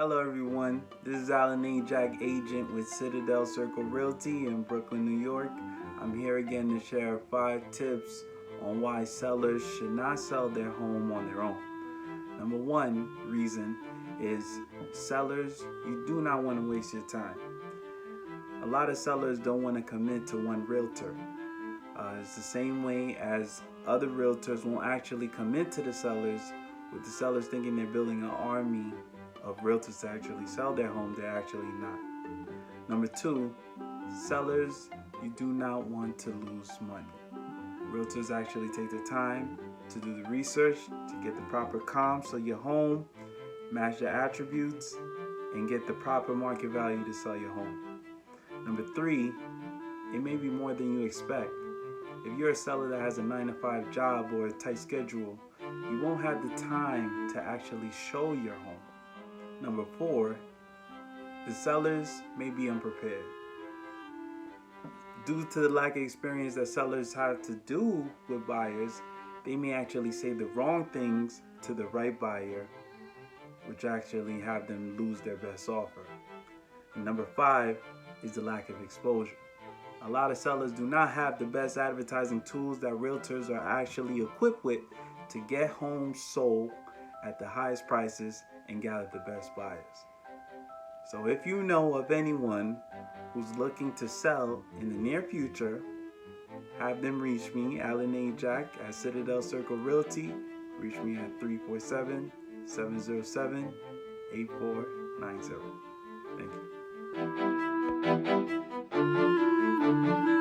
Hello everyone, this is Alain Najac, agent with Citadel Circle Realty in Brooklyn, New York. I'm here again to share 5 tips on why sellers should not sell their home on their own. Number 1 reason is sellers, you do not want to waste your time. A lot of sellers don't want to commit to one realtor. It's the same way as other realtors won't actually commit to the sellers, with the sellers thinking they're building an army of realtors to actually sell their home. They're actually not. Number 2, sellers, you do not want to lose money. Realtors actually take the time to do the research, to get the proper comps of your home, match the attributes, and get the proper market value to sell your home. Number 3, it may be more than you expect. If you're a seller that has a 9-to-5 job or a tight schedule, you won't have the time to actually show your home. Number 4, the sellers may be unprepared. Due to the lack of experience that sellers have to do with buyers, they may actually say the wrong things to the right buyer, which actually have them lose their best offer. And number 5 is the lack of exposure. A lot of sellers do not have the best advertising tools that realtors are actually equipped with to get homes sold at the highest prices and gather the best buyers. So if you know of anyone who's looking to sell in the near future, have them reach me, Alain Najac at Citadel Circle Realty. Reach me at 347-707-8490. Thank you.